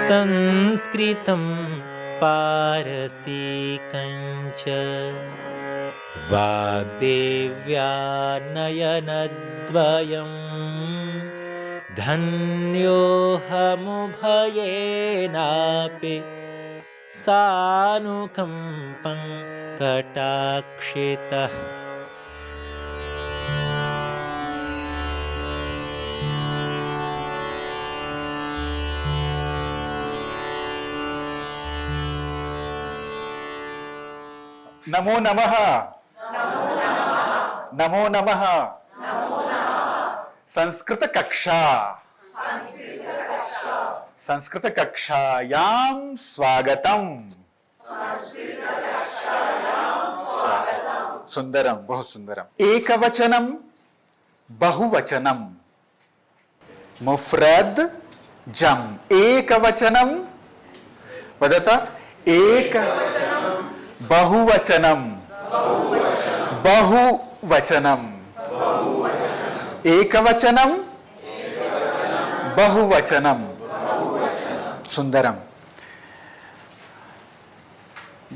संस्कृतं पारसीकञ्च वाग्देव्या नयनद्वयं धन्योऽहमुभयेनापि सानुकम्पं कटाक्षितः। नमो नमः, नमो नमः। संस्कृत कक्षायां स्वागतम। सुंदरम, बहुत सुंदरम। एकवचनम बहुवचनम मुफ्रद जम। एकवचनम वदत। एक बहुवचनम बहुवचनम एकवचनम बहुवचनम। सुंदरम।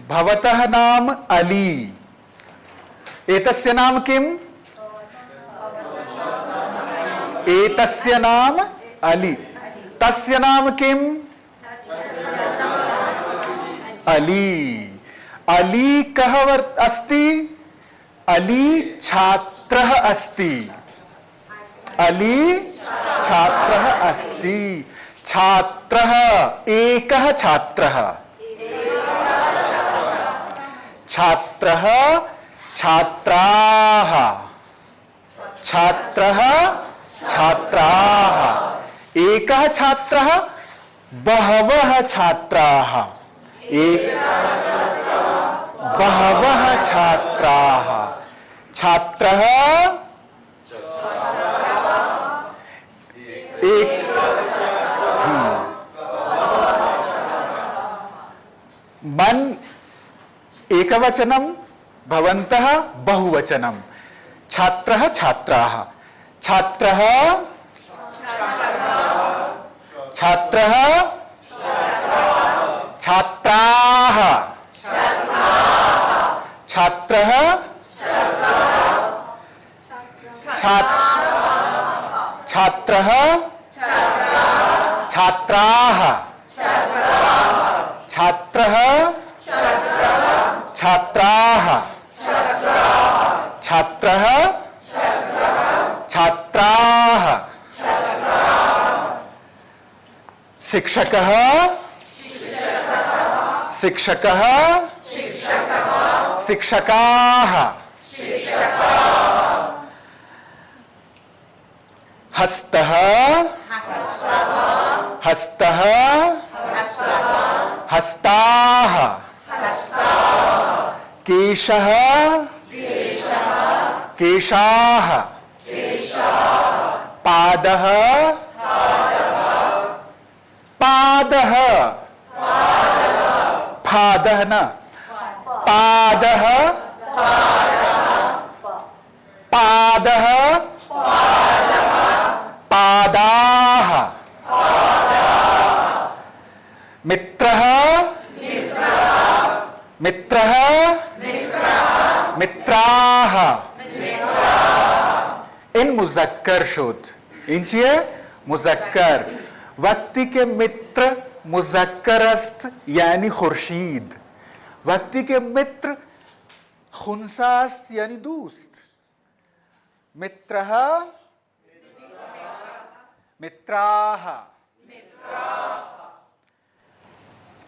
भवतः नाम अली। एतस्य नाम किम? एतस्य नाम अली। तस्य नाम किम? अली। अली कः अस्ति? अली छात्रः अस्ति। अली छात्रः अस्ति। छात्रः एकः छात्रः। छात्रः छात्राः। छात्रः छात्राः। एकः छात्रः बहवः छात्राः। बहवः छात्राः। छात्रः एक। मन एकवचनम, भवन्तः बहुवचनम। छात्रः छात्राः। छात्रः छात्रः छात्राः। छात्रः छात्रः छात्राः। छात्रः छात्राः। छात्रः छात्राः। शिक्षकः शिक्षकः शिक्षकाः। हस्तः हस्तः हस्ताः। केशः केशाः। पादः पादः पादः न पादः पादः पादाः। मित्रः मित्रः मित्राः। इन मुज़क्कर शोध इंचिए मुज़क्कर। व्यक्ति के मित्र मुज़क्करस्त यानी खुर्शीद। व्यक्ति के मित्र खुनसास्त यानी दोस्त। मित्रः मित्राः।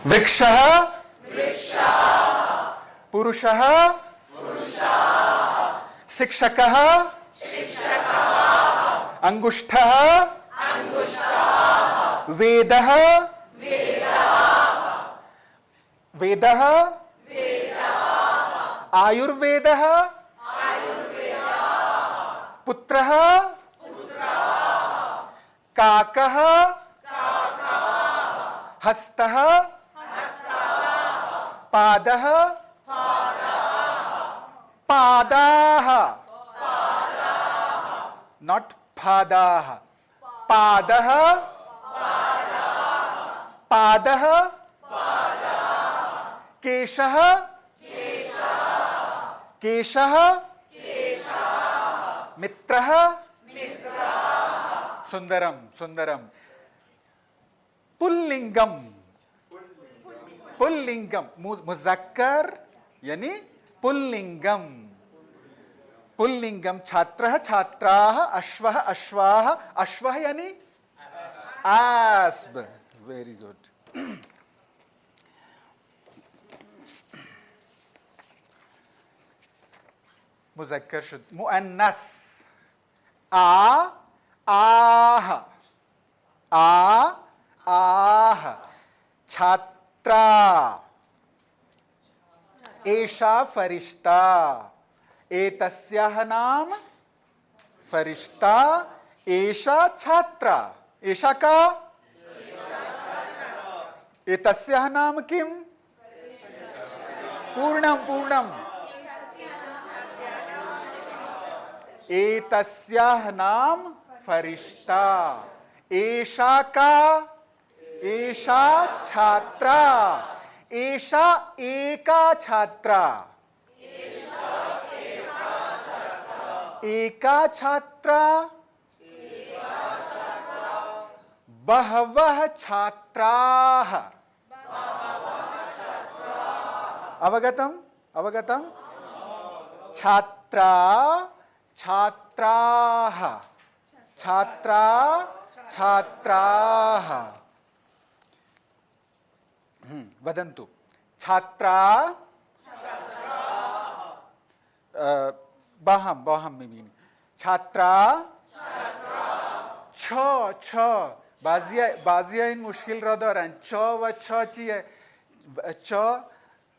वृक्षः पुरुषः शिक्षकः अंगुष्ठः वेदः वेदः आयुर्वेदः पुत्रः काकः हस्तः पादः पादाः नॉट फादाः पादः पादः केशः केशः मित्रः सुंदरम सुंदरम पुल्लिंगम पुल्लिंगम मुजक्कर यानी पुल्लिंगम पुल्लिंगम छात्रः छात्राः अश्वः अश्वाः अश्वः यानी आस्प वेरी गुड मुजक्कर शुद्ध मुअन्नस आह आह छात्रा एषा फरिश्ता एतस्याः नाम फरिश्ता एषा छात्रा एषा का एतस्याः नाम किम पूर्णम पूर्णम एतस्याः नाम फरिश्ता एषा का एषा छात्रा एषा एका छात्रा एका छात्रा बहवः छात्राः अवगतम अवगतम छात्रा छात्राः छात्रा छात्राः वदन्तु छात्रा बाहम बाहम में छात्रा छ छ बाजिया इन मुश्किल रदरन छ व छ ची छ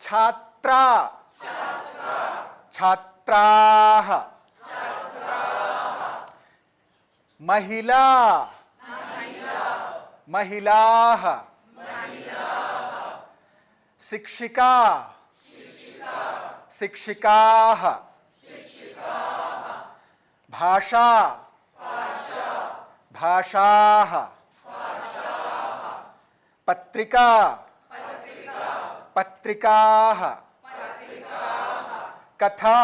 छात्रा छात्राः महिला महिलाः शिक्षिका शिक्षिकाः भाषा भाषाः पत्रिका पत्रिकाः कथा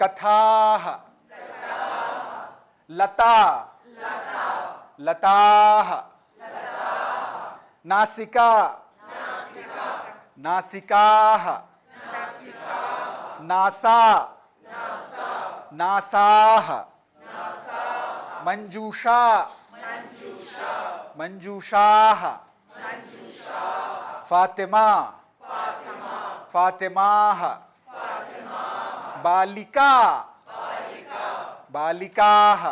कथाः लता लताः नासिका नासिकाः नासा नासाः मंजूषा मंजूषाः फातिमा फातिमाः बालिका बालिकाः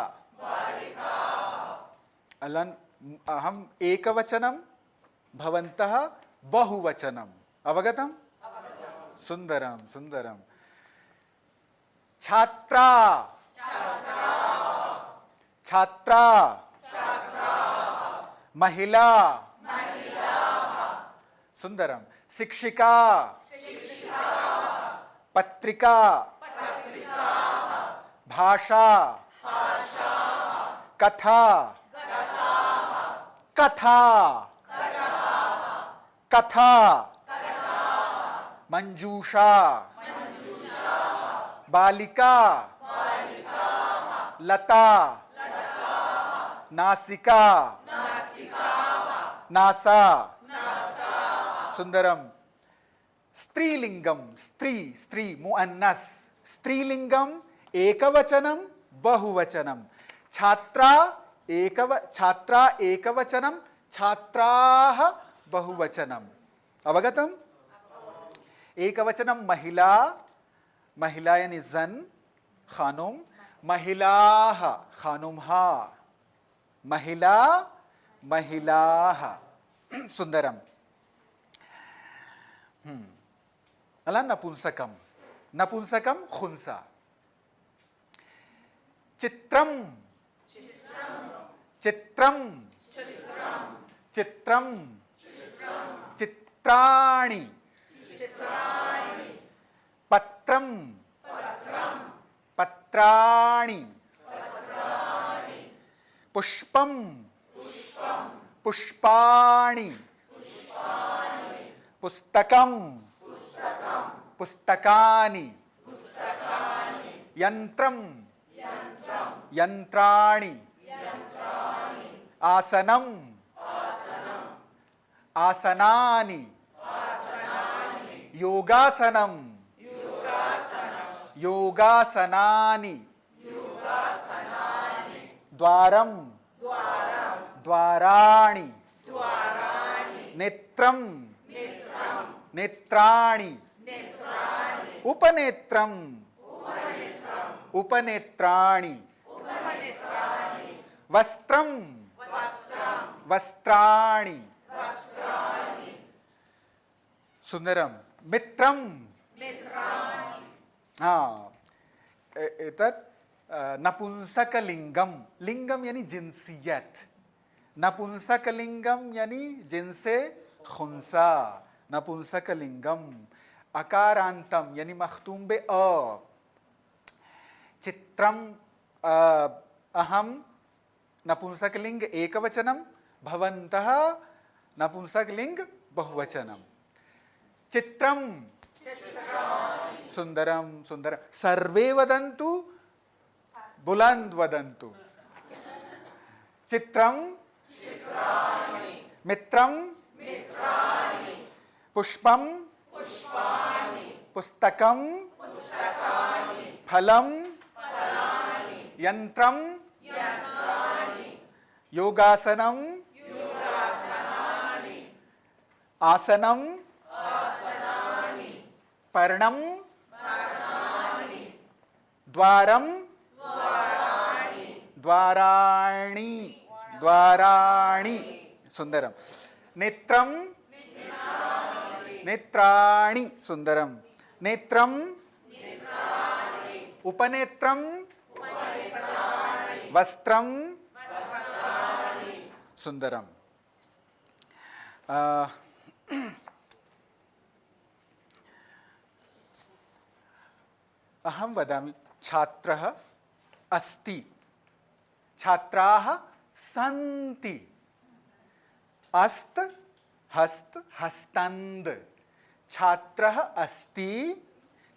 अलन हम एकवचनम भवन्तः बहुवचनम अवगतम सुंदरम सुंदरम छात्रा छात्रा महिला सुंदरम शिक्षिका पत्रिका भाषा कथा कथा कथा मंजूषा बालिका लता नासिका नासा सुंदरम स्त्रीलिंगम स्त्री स्त्री मुअन्नस स्त्रीलिंगम एकवचनम बहुवचनम छात्रा एकवचनम छात्राः बहुवचनम अवगतम एकवचनम महिला महिला यानी जन खानुम महिलाः खानुमहा महिला महिलाः सुंदरम अला नपुंसकम नपुंसकम खुंसा चित्रम चित्रम चित्रम चित्राणि पत्रम पत्राणि पुष्पम पुष्पाणि पुस्तकम पुस्तकानि यंत्रम यंत्राणि आसनम आसनानि योगासनम योगासनानि द्वारम द्वाराणि नेत्रम नेत्राणि उपनेत्रम उपनेत्राणि वस्त्रम वस्त्राणि सुंदरम मित्रम एतत् नपुंसकलिंगम लिंगम यानी जिन्सियत नपुंसकलिंगम यानी जिनसे खुंसा नपुंसकलिंगम अकारांतम यानी मख्तूम बे अ चित्रम अहम नपुंसकलिंग एकवचनम भवन्तः नपुंसकलिंग बहुवचनम चित्रम सुंदरम सुंदरम सर्वे वदन्तु बुलंद वदन्तु चित्रम मित्रम पुष्पम पुस्तकम फलम यंत्रम योगासनम आसनम पर्णम द्वारम द्वाराणि द्वाराणि सुंदरम नेत्रम नेत्राणि सुंदरम नेत्रम उपनेत्रम वस्त्रम सुंदरम अहम वदामि छात्रः अस्ति छात्राः सन्ति अस्त हस्त हस्तंद छात्रः अस्ति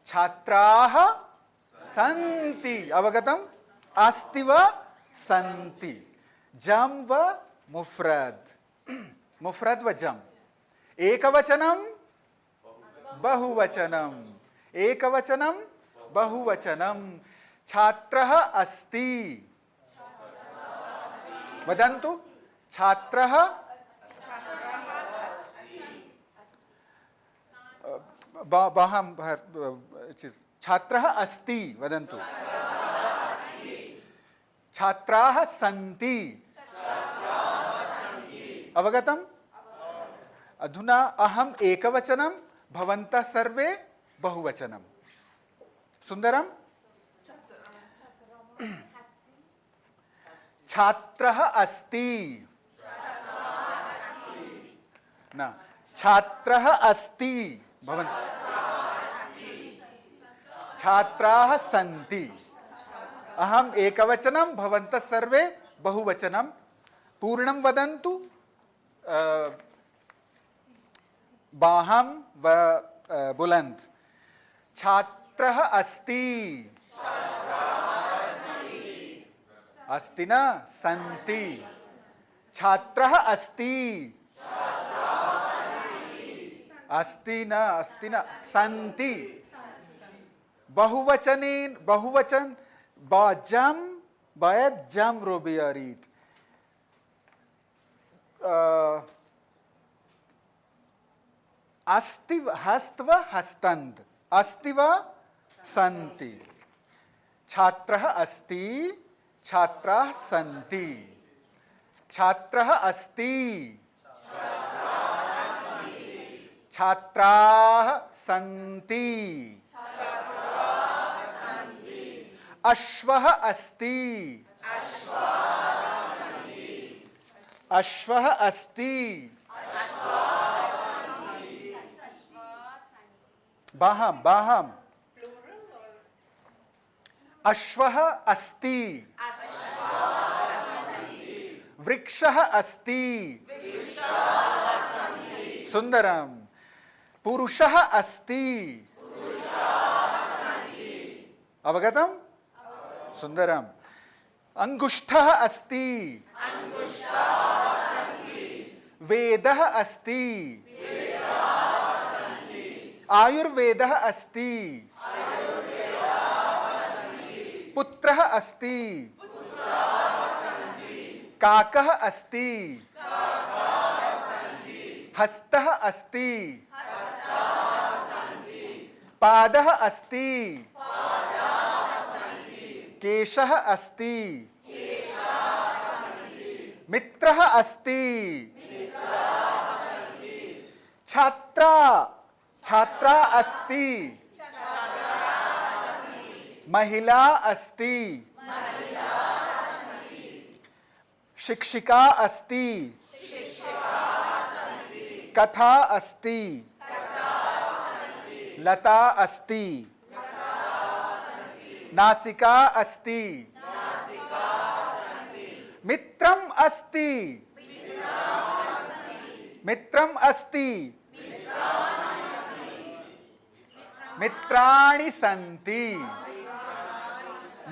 छात्राः सन्ति अवगतम अस्ति व सन्ति जम व मुफ्रद मुफ्रद व जम एकवचनम बहुवचनम एकवचनम बहुवचनम छात्रः अस्ति वदन्तु छात्रः छात्रः अस्ति वदन्तु छात्राः सन्ति अवगतम् अधुना अहम् एकवचनं भवन्तः सर्वे बहुवचनं सुन्दरं छात्रः अस्ति न छात्रः अस्ति भवन्तः छात्राः सन्ति अहम एकवचनम भवन्तः सर्वे बहुवचनम पूर्णम वदन्तु बाहम व बुलंद छात्रः अस्ति अस्ति न सन्ति छात्रः अस्ति अस्ति न सन्ति बहुवचनेन बहुवचन बाजम bayat jam robiarit अस्ति हस्तव हस्तंद अस्तिव सन्ति छात्रः अस्ति छात्राः सन्ति छात्रः अस्ति छात्राः सन्ति अश्वः अस्ति अश्वः अस्ति बाहम बाहम अश्वः अस्ति वृक्षः अस्ति सुंदरम पुरुषः अस्ति अवगतम सुंदरम अंगुष्ठः अस्ति वेदः अस्ति आयुर्वेदः अस्ति पुत्रः अस्ति काकः अस्ति हस्तः अस्ति पादः अस्ति केशः अस्ति मित्रः अस्ति छात्रा छात्रा अस्ति महिला अस्ति शिक्षिका अस्ति कथा अस्ति लता अस्ति नासिका अस्ति मित्रम अस्ति मित्रम अस्ति मित्राणि सन्ति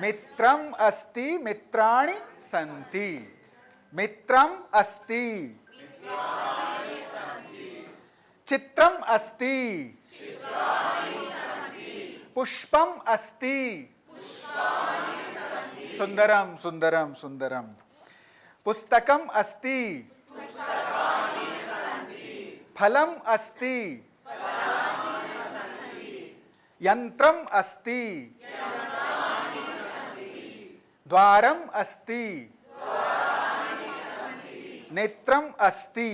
मित्रम अस्ति मित्राणि सन्ति मित्रम अस्ति चित्रम अस्ति पुष्पम अस्ति सुंदरम सुंदरम सुंदरम पुस्तकम अस्ति फलम अस्ति यंत्रम अस्ति द्वारम अस्ति नेत्रम अस्ति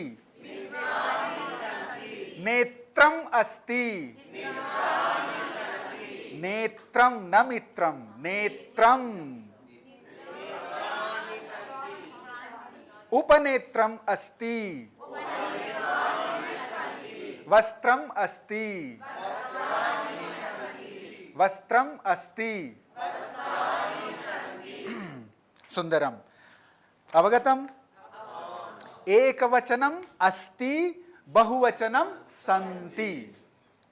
नेत्रम अस्ति नेत्रम न मित्रम नेत्रम उपनेत्रम अस्ति वस्त्रम अस्ति वस्त्रम अस्ति सुंदरम अवगतम एकवचनम अस्ति बहुवचनम सन्ति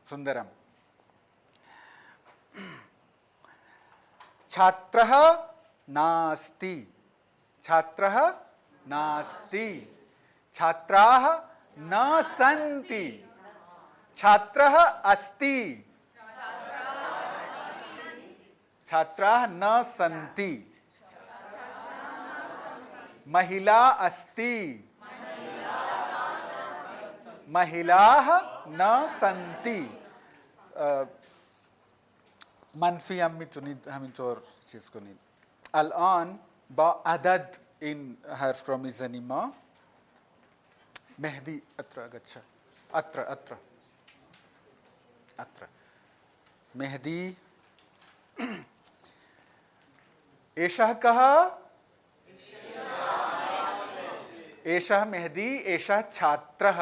सुंदरम छात्रः नास्ति छात्रः नास्ति छात्राः न सन्ति छात्रः अस्ति छात्राः न सन्ति महिला अस्ति महिलाः न सन्ति मनफी हमें चोर चीज को नहीं अल-आन बा-अदद in her from Izanima Mehdi atra gaccha atra atra atra Mehdi एषः कः एषः मेहदी एषः छात्रः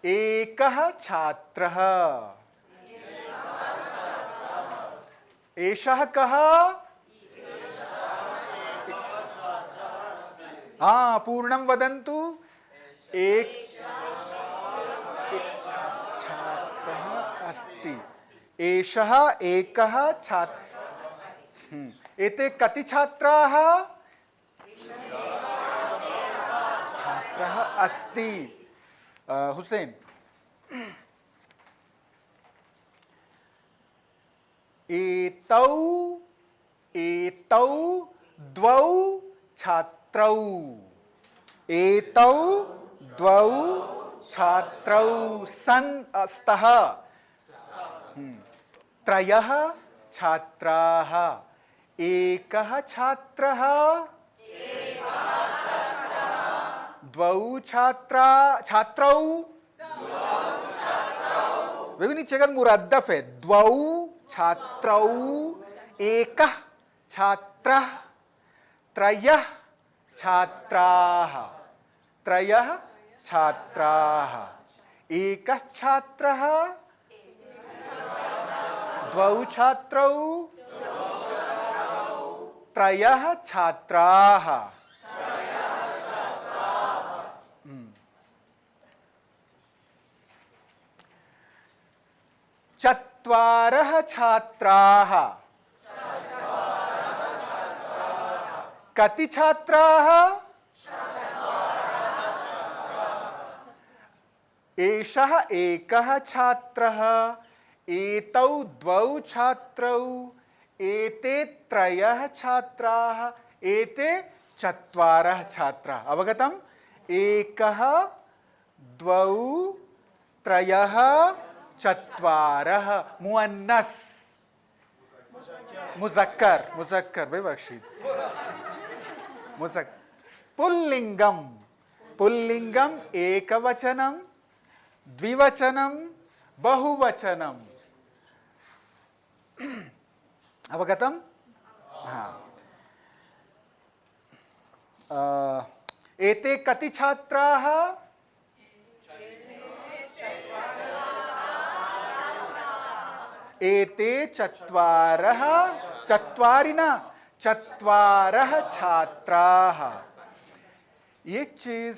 एकः छात्रः एषः कः हाँ, पूर्णम वदन्तु। एक छात्रः अस्ति। एषः एकः छात्रः। एते कति छात्राः? छात्रः अस्ति। हुसैन, एतौ द्वौ छात्रौ। एतौ द्वौ छात्रौ स्तः। त्रयः छात्राः। एकः छात्रः। द्वौ छात्रौ। वे भी नीचे अगर मुरद्दफ है, द्वौ छात्रौ, एकः छात्रः, त्रयः छात्राः। त्रयः छात्राः। एकः छात्रः। द्वौ छात्रौ। त्रयः छात्राः। चत्वारः छात्राः। कति छात्राः? एषः एकः छात्रः। एतौ द्वौ छात्रौ। एते त्रयः छात्राः। एते चत्वारः छात्राः। अवगतम्? एकः, द्वौ, त्रयः, चत्वारः। मुअन्नस, मुज़क्कर बेबख्शीद। पुल्लिंगम एकवचनम, द्विवचनम, बहुवचनम। अवगतम? हाँ। एते कति छात्राः? एते चत्वारः, चत्वारः छात्राः। एक चीज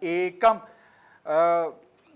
एकम،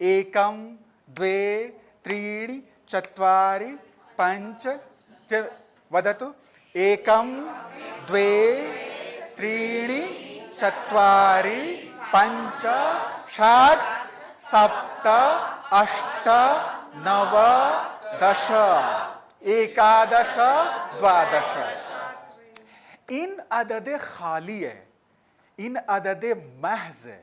एकम، द्वे, त्रीणि, चत्वारि, पञ्च। वदतु एकम, द्वे, त्रीणि, चत्वारि, पञ्च, षट्, सप्त, अष्ट, नव, दश, एकादश, द्वादश। इन अदद खाली है, इन अदद महज है।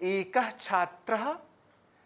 एकः छात्रः،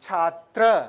छात्र،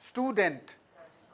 स्टूडेंट،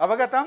अवगतम؟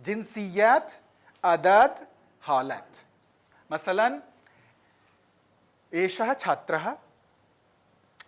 जिन्सियत, अदद, हालत. मसलन एषः छात्रः.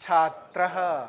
छात्रः.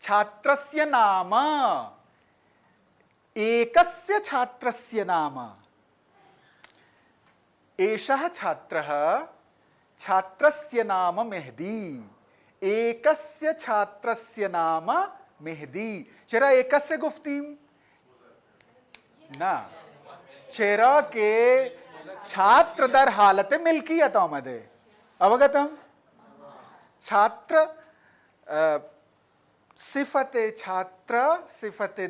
छात्रस्य नाम एकस्य छात्रस्य नाम. एषः छात्रः, छात्रस्य नाम मेहदी, एकस्य छात्रस्य नाम मेहदी. चेरा एकस्य गुफ्तीम ना, चेरा के छात्र दर हालत मिल्कियत आमदे. अवगतम? छात्र सिफत छात्र सिफत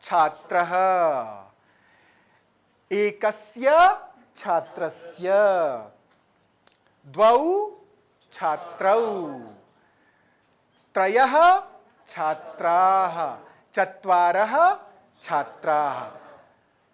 छात्रः، एकस्य छात्रस्य، द्वौ छात्रौ, त्रयः छात्राः, चत्वारः छात्राः.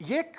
1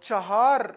4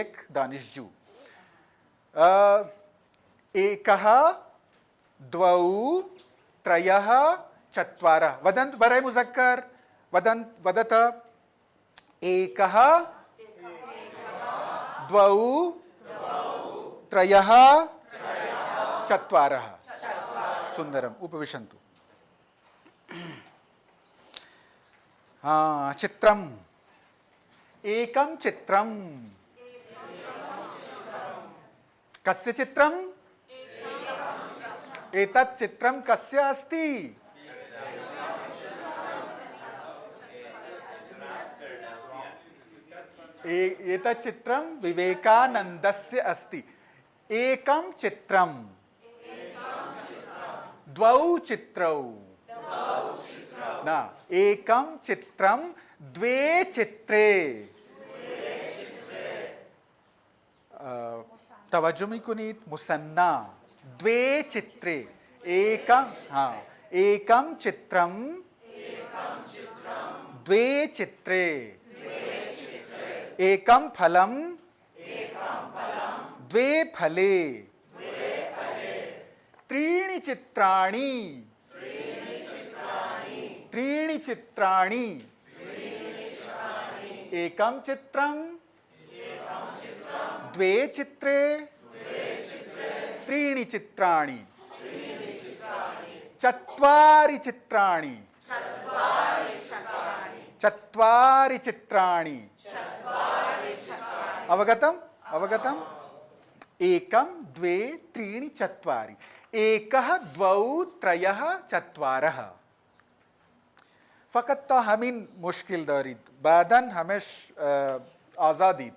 एक दानिशजू. एकः द्वौ त्रयः चत्वारः. वदन्त बराय मुज़क्कर, वदत. एकः द्वौ त्रयः चत्वारः. सुंदरम. उपविशन्तु. चित्रम. एकम चित्रम. कस्य चित्रम? एतत् चित्रम कस्य अस्ति? एतत् चित्रम विवेकानन्दस्य अस्ति. एकम चित्रम, द्वौ चित्रौ. ना, एकम चित्रम द्वे चित्रे. तवज्जो में कुनीत. मुसन्ना. द्वे चित्रे. एकम चित्रम द्वे चित्रे. एकम फलम द्वे फले. त्रीणि चित्राणि. त्रीणि चित्राणि. एकम चित्रम द्वे चित्रे. त्रीणि चित्राणि. चत्वारि चित्राणि. चत्वारि चित्राणि. अवगतम? अवगतम्? एकं द्वे त्रीणि चत्वारि, एकः द्वौ त्रयः चत्वारः. फकत तो हमीन मुश्किल दारीद बादन हमेश आज़ादीद.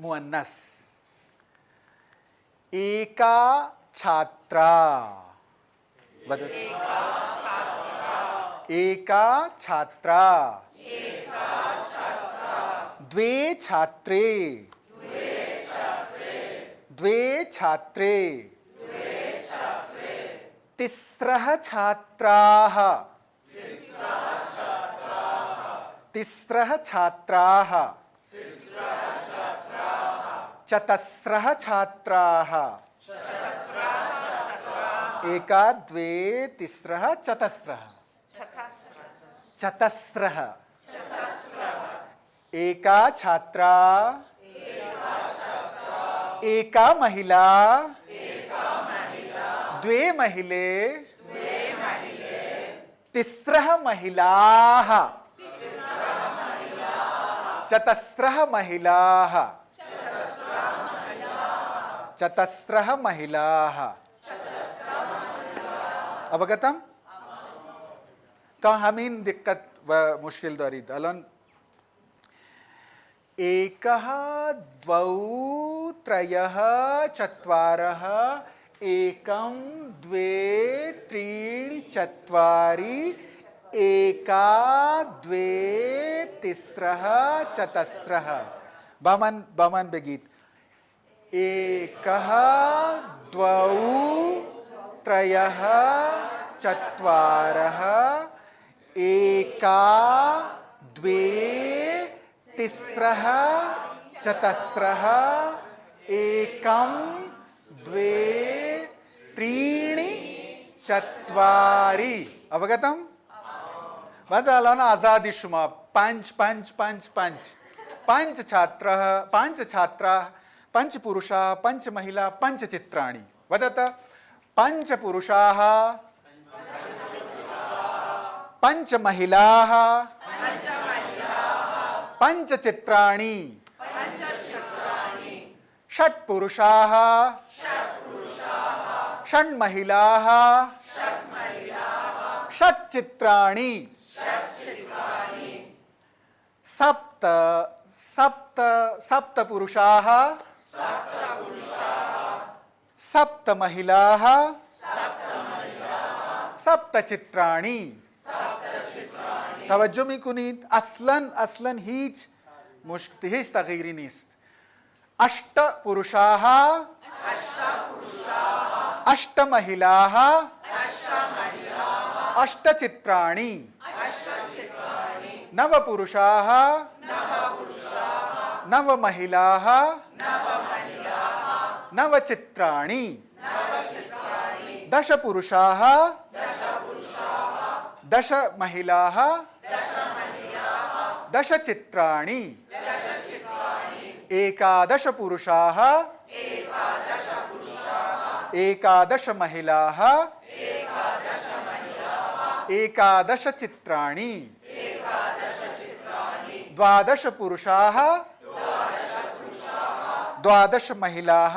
मुअन्नस. एका छात्रा. एका छात्रा. द्वे छात्रे. द्वे छात्रे. तिस्रः छात्राः. तिस्रः छात्राः. चतस्रः छात्राः. एका द्वे तिस्रः चतस्रः. चतस्रः. एका छात्रा. एका महिला. द्वे महिले. तिस्रः महिलाः. चतस्रः महिलाः. चतस्रः महिलाः. अवगतम? तो हमीन दिक्कत व मुश्किल दारीद. अलन एकः द्वौ त्रयः चत्वारः एकं द्वे त्रीणि चत्वारि एका द्वे तिस्रः चतस्रः. बमन बेगीत. एकः द्वौ त्रयः चत्वारः एका द्वे तिस्रः चतस्रः एकं द्वे त्रीणि चत्वारि. अवगतम? बदलान आजादी शुमा. पंच पंच पंच पंच. पंच छात्रः पंच छात्राः पंच पुरुषाः पंच महिला पंच चित्राणि. वदत. पंच पुरुषाः पंच महिलाः पंच चित्राणि. षट् पुरुषाः षण् महिलाः षट् चित्राणि. सप्त सप्त सप्त पुरुषाः सप्त महिलाः सप्त चित्राणि. तवज्जो मिकुनीत. असलन हीच मुश्किल हीच तगीरी नीस्त. अष्ट पुरुषाः अष्ट महिलाः अष्ट चित्राणि. नव पुरुषाः नव महिलाः नव चित्राणि. दश पुरुषाः दश महिलाः दश चित्राणि. एकादश पुरुषाः एकादश महिलाः एकादश चित्राणि. द्वादश पुरुषाः द्वादश महिलाः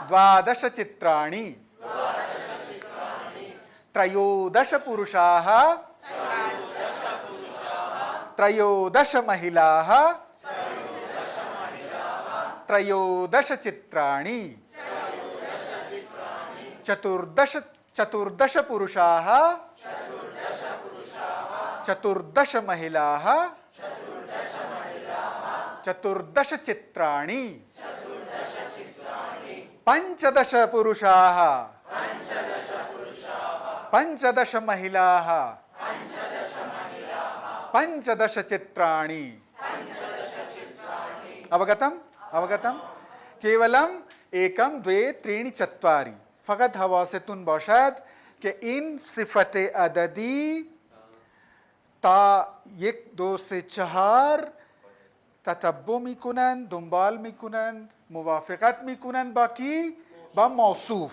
द्वादश चित्राणि. त्रयोदश पुरुषाः त्रयोदश महिलाः त्रयोदश चित्राणि. चतुर्दश पुरुषाः चतुर्दश महिलाः चतुर्दश चित्राणि. पंचदश पुरुषाः पंचदश महिलाः पंचदश चित्राणि. अवगतम? अवगतम? केवलम एकम द्वे त्रीणि चत्वारि. फकत हवासेतुन बशाद कि इन सिफते अददी ता एक दो से चार ततब्बो मिकुनन दुंबाल मिकुनन मुवाफिकत मिकुनन बाकी बा मौसूफ.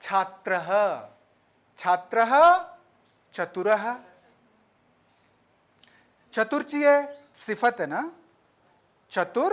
छात्रः. छात्रः चतुरः. चतुर चीये सिफत है ना? चतुर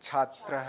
छात्रः.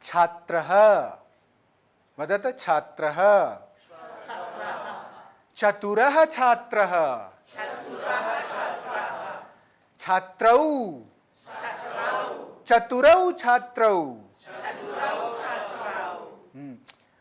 छात्रः. वदत छात्रः. चतुरः छात्रः. छात्रौ. चतुरौ छात्रौ.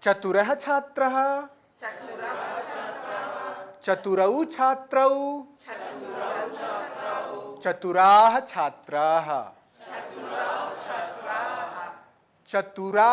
चतुरः छात्रः. चतुरौ छात्रौ. चतुराः छात्राः. चतुरा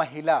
महिला.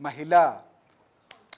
महिला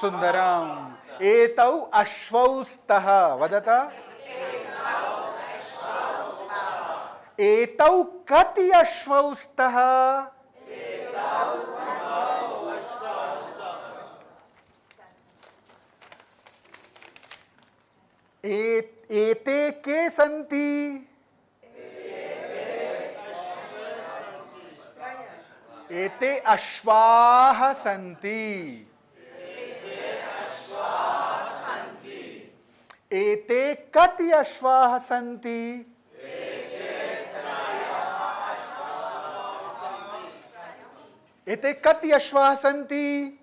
सुंदरम. एतौ अश्वौस्तः. वदत. एतौ कति अश्वौस्तः? एते के सन्ति? एते अश्वाः सन्ति. एते कति अश्वाः सन्ति? एते कति अश्वाः सन्ति?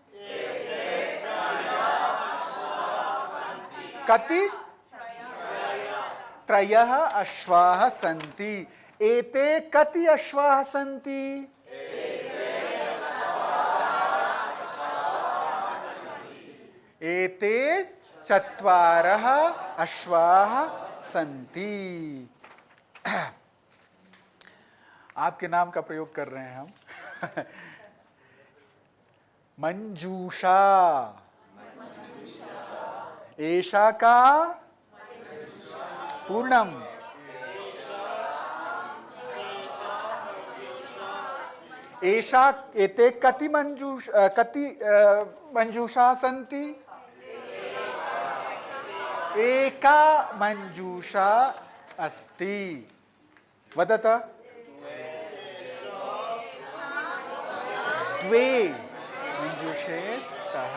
कति? त्रयः अश्वाः सन्ति। एते कति अश्वाः सन्ति? एते चत्वारः अश्वाः सन्ति। आपके नाम का प्रयोग कर रहे हैं हम। मंजूषा, एषा का पूर्णम। एषा एते कति मंजूषा सन्ति? एका मंजूषा अस्ति। वदत। द्वे मंजूषे स्तः।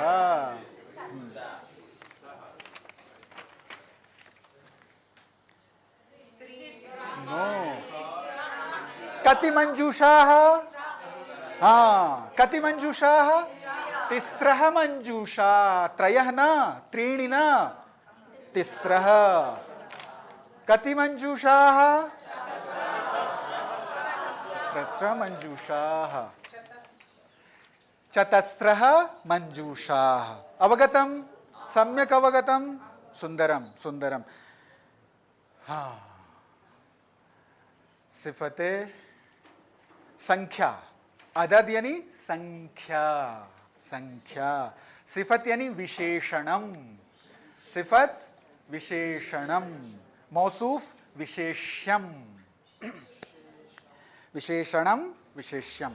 नो। कति मंजूषाः? हाँ, कति मंजूषाः? तिस्रः मंजूषा। त्रयः न, त्रीणि न, तिस्रः। कति मंजूषाः? चतस्रः मंजूषाः। चतस्रः मंजूषाः। अवगतम्? सम्यक् अवगतम्? सुन्दरम् सुन्दरम्। हाँ, सिफते संख्या। अदद यानी संख्या, संख्या। सिफत यानी विशेषणम। सिफत विशेषणम। मौसूफ विशेष्यम। विशेषणम विशेष्यम।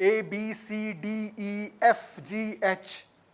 A B C D E F G H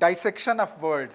dissection of words.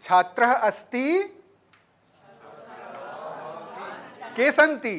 छात्र अस्ति के सन्ति,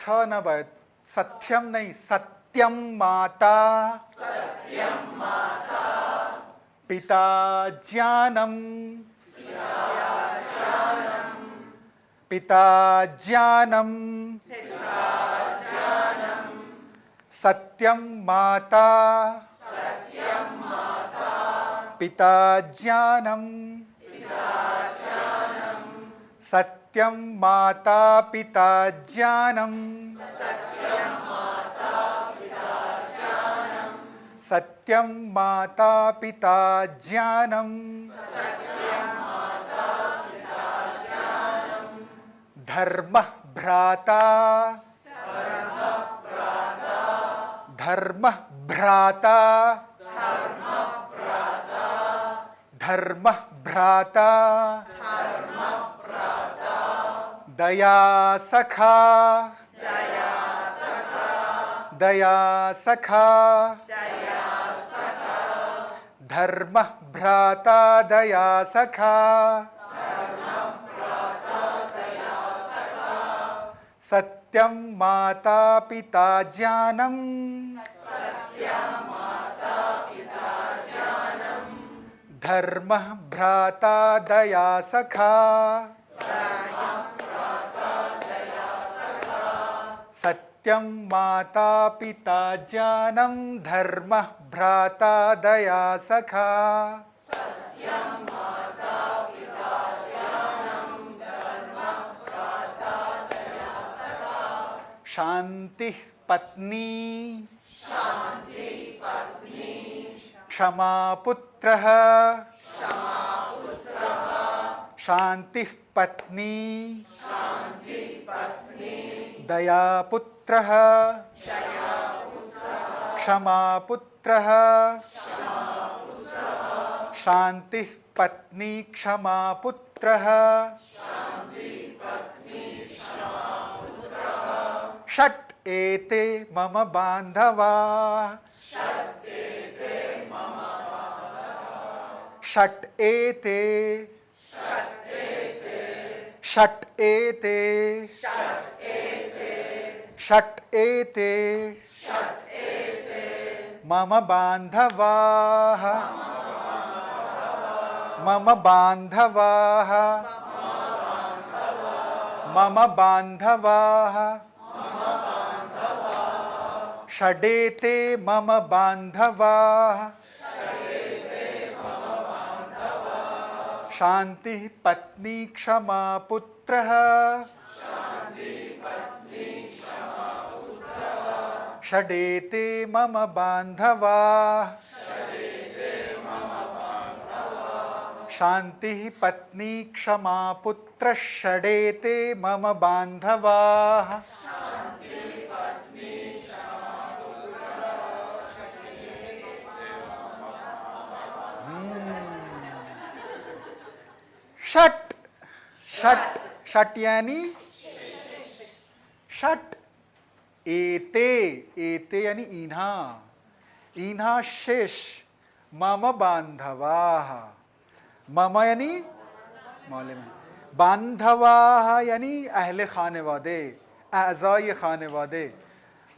था नबायद. सत्यम नहीं, सत्यम माता. पिता ज्ञानम. पिता ज्ञानम. सत्यम माता. पिता ज्ञानम. सत्यम माता पिता ज्ञानम. सत्यम माता पिता ज्ञानम. धर्म भ्राता. धर्म भ्राता. धर्म भ्राता. दया सखा. दया सखा. धर्म भ्राता दया सखा. सत्यम माता पिता ज्ञानम. धर्म भ्राता दया सखा. सत्यम माता पिता ज्ञानम. धर्म भ्राता दया सखा. शांति पत्नी. क्षमा पुत्रः. शांति पत्नी. दया पुत्रः. क्षमा पुत्रः. शांति पत्नी क्षमा पुत्रः. षट् एते मम बान्धवा. षट् एते. षट् एते. षट् एते मम बान्धवाः. मम बान्धवाः. मम बान्धवाः. षडेते मम बान्धवाः. शांति पत्नी क्षमा पुत्रः. षडेते मम बान्धवाः. शांति पत्नी क्षमा पुत्र. षडेते मम बान्धवाः. षट. षट. षट यानी षट. एते. एते यानी इन्हा. इन्हा शेष. मम बांधवाः. मम यानी मौले में. बांधवाः यानी अहले खानेवादे, अज़ाय खानेवादे.